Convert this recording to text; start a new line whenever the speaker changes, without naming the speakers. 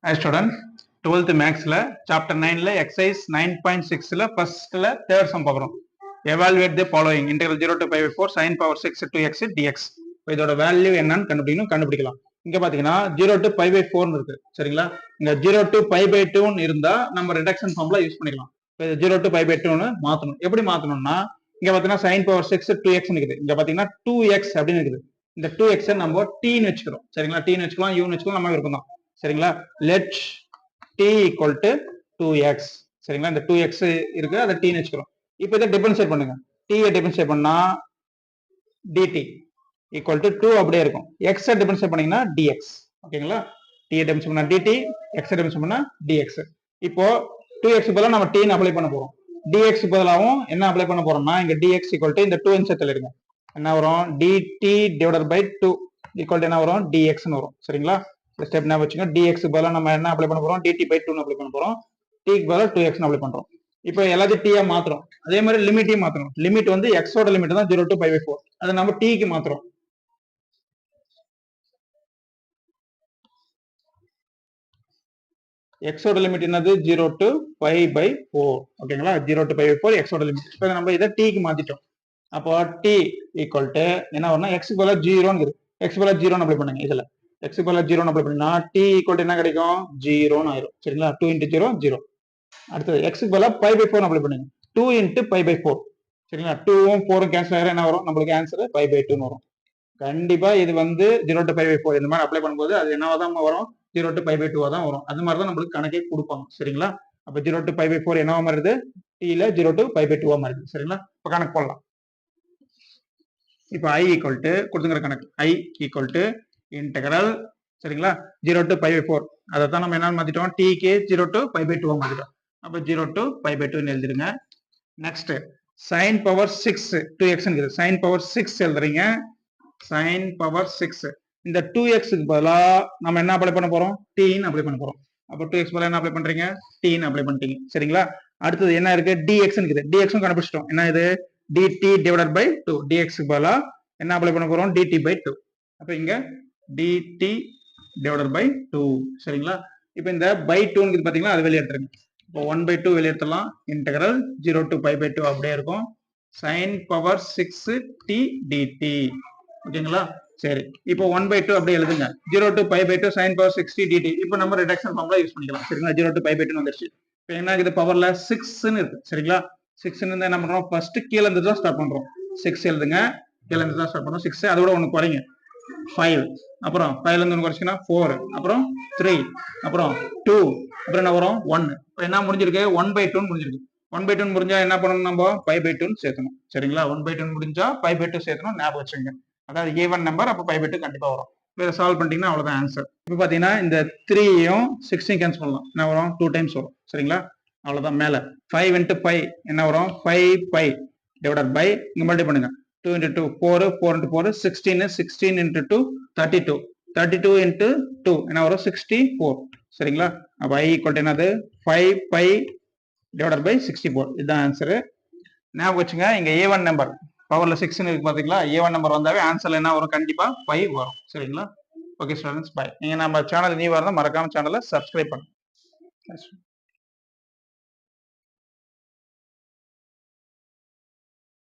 Hi student, 12th Maths chapter 9 exercise 9.6 first third sum பார்க்கிறோம். Evaluate the following integral 0 to pi by 4 sin power 6 to x dx. இதோட value என்னன்னு கண்டுபிடிக்கலாம். இங்க பாத்தீங்கன்னா 0 to pi by 4 இருக்கு. சரிங்களா? இங்க 0 to pi by 2 இருந்தா நம்ம ரிடக்ஷன் ஃபார்முலா யூஸ் பண்ணிக்கலாம். இப்போ 0 to pi by 2 மாத்தணும். எப்படி மாத்தணும்னா இங்க பாத்தீங்கன்னா sin power 6 2x இருக்குது. இங்க பாத்தீங்கன்னா 2x அப்படின்னு இருக்குது. இந்த 2x நம்ம t ன்னு வெச்சுக்கிறோம். சரிங்களா? t ன்னு வெச்சுக்கலாம், u ன்னு வெச்சுக்கலாம், நம்ம விருப்பம் தான். சரிங்களா? let t equal to 2x. சரிங்களா? இந்த 2x இருக்கு, அதை t ன்னு வெச்சுக்கிறோம். இப்போ இதை டிஃபரன்ஷியேட் பண்ணுங்க. t ஐ டிஃபரன்ஷியேட் பண்ணா dt equal to 2 அப்படியே இருக்கும். x ஐ டிஃபரன்ஷியேட் பண்ணீங்கன்னா dx. ஓகேங்களா? t ஐ டிஃபரன்ஷியேட் பண்ணா dt, x ஐ டிஃபரன்ஷியேட் பண்ணா dx. இப்போ 2x பதிலா நம்ம t ன்னு அப்ளை பண்ண போறோம். dx பதிலாவும் என்ன அப்ளை பண்ண போறோம்னா இங்க dx equal to இந்த 2 சேர்த்து எழுதுங்க. என்ன வரும்? dt divided by 2 equal to என்ன வரும்? dx ன்னு வரும். சரிங்களா? ஸ்டெப் என்ன வச்சுங்க, dx பதிலா நம்ம என்ன அப்ளை பண்ண போறோம்? dt by 2 ன்னு அப்ளை பண்ண போறோம். t க்கு பதிலா 2x ன்னு அப்ளை பண்றோம். இப்போ எல்லாத்தையும் t ஆ மாத்துறோம். அதே மாதிரி லிமிட்டையும் மாத்துறோம். லிமிட் வந்து x ஓட லிமிட் தான் 0 to pi by 4. அதை நம்ம t க்கு மாத்துறோம். x ஓட லிமிட் என்னது? 0 to pi by 4. ஓகேங்களா? 0 to pi by 4 x ஓட லிமிட். இப்போ நம்ம இதை t க்கு மாத்திட்டோம். அப்போ t equal to என்ன வரும்னா x க்கு பதிலா 0 ன்னு இருக்கு. x பதிலா 0 ன்னு அப்ளை பண்ணுங்க. இதுல x பதிலா 0 ன்னு அப்ளை பண்ணா t equal to என்ன கிடைக்கும்? 0 ன்னு ஆயிரும். சரிங்களா? 2 into 0 0. அடுத்தது x பதிலா pi by 4 ன்னு அப்ளை பண்ணுங்க. 2 into pi by 4. சரிங்களா? 2 உம் 4 உம் கேன்சல் ஆயிரும். என்ன வரும்? நம்மளுக்கு ஆன்சர் pi by 2 ன்னு வரும். கண்டிப்பா இது வந்து 0 to pi by 4 இந்த மாதிரி அப்ளை பண்ணும்போது அது என்னவா தான் வரும்? 0 to pi by 2 தான் வரும். அது மாதிரி தான் நம்மளுக்கு கணக்கே கொடுப்பாங்க. சரிங்களா? அப்ப 0 to pi by 4 என்னவா மாறுது? t ல 0 to pi by 2 மாறுது. சரிங்களா? இப்ப கணக்கு போடலாம். இப்போ i equal to கொடுத்துங்கிற கணக்கு i equal to integral சரிங்களா 0 to pi by 4 அதை தான் நம்ம என்ன மாத்திட்டோம்? t க்கு 0 to pi by 2 மாத்திட்டோம். அப்ப 0 to pi by 2 ன்னு எழுதிருங்க. நெக்ஸ்ட் sin power 6 2x இருக்குது. sin power 6 எழுதுறீங்க. sin power 6 இந்த 2x க்கு பதிலா நம்ம என்ன அப்ளை பண்ண போறோம்? t ன்னு அப்ளை பண்ண போறோம். அப்ப 2x பதிலா என்ன அப்ளை பண்றீங்க? t ன்னு அப்ளை பண்ணிட்டீங்க. சரிங்களா? அடுத்தது என்ன இருக்கு? dx இருக்குது. dx ம் கண்டுபிடிச்சிட்டோம். என்ன இது? dt divided by 2. dx க்கு பதிலா என்ன அப்ளை பண்ண போறோம்? dt by 2. அப்ப இங்க dt divided by 2. சரிங்களா? இப்போ இந்த by 2 ங்கிறது பாத்தீங்களா, அது வெளிய எடுத்துருங்க. இப்போ 1 by 2 வெளிய எடுத்துடலாம். இன்டெகிரல் 0 to pi by 2 அப்படியே இருக்கும். sin power 6 t dt. ஓகேங்களா? சரி. இப்போ 1 by 2 அப்படியே எழுதுங்க. 0 to pi by 2 sin power 6 t dt. இப்போ நம்ம ரிடக்ஷன் ஃபார்முலா யூஸ் பண்ணிக்கலாம். சரிங்களா? 0 to pi by 2 வந்துருச்சு. இப்போ என்ன ஆகுது? பவர்ல 6 ன்னு இருக்கு. சரிங்களா? 6 ன்னு என்ன பண்றோம்? ஃபர்ஸ்ட் கீழ இருந்து தான் ஸ்டார்ட் பண்றோம். 6 எழுதுங்க. கீழ இருந்து தான் ஸ்டார்ட் பண்றோம். 6 அதோட ஒன்னு குறைங்க. 5 அப்புறம் 5ல இருந்து ஒன்னு குறைச்சினா 4 அப்புறம் 3 அப்புறம் 2 அப்புறம் என்ன வரும்? 1. இப்போ என்ன முடிஞ்சிருக்கு? 1 by 2 முடிஞ்சிருக்கு. 1 by 2 முடிஞ்சா என்ன பண்ணணும்? நம்ம pi by 2 சேர்க்கணும். சரிங்களா? 1 by 2 முடிஞ்சா pi by 2 சேர்க்கணும். ஞாபகம் வச்சுக்கோங்க. அதாவது ஈவன் நம்பர், அப்ப pi by 2 கண்டிப்பா வரும். இதை சால்வ் பண்ணிட்டீங்கன்னா அவ்வளவுதான் ஆன்சர். இப்போ பாத்தீங்கன்னா இந்த 3யும் 6யும் கேன்சல் பண்ணலாம். என்ன வரும்? 2 டைம்ஸ் வரும். சரிங்களா? அவ்வளவுதான். மேல 5 into pi என்ன வரும்? 5 pi divided by இங்க மல்டிப்ளை பண்ணுங்க. 2 into 2 4 4 into 4 16 16 into 2 32 32 into 2 என்ன வரும்? 64. சரிங்களா? அப்ப i equal to என்னது? 5 pi divided by 64. இதுதான் ஆன்சர். ஞாபகம் வச்சுங்க, இங்க a1 நம்பர் பவர்ல 6 ன்னு இருக்கு பாத்தீங்களா? a1 நம்பர் வந்தாவே ஆன்சர்ல என்ன வரும்? கண்டிப்பா 5 வரும். சரிங்களா? Okay students, bye. நீங்க நம்ம சேனல் நியூவா இருந்தா மறக்காம சேனலை சப்ஸ்கிரைப் பண்ணுங்க.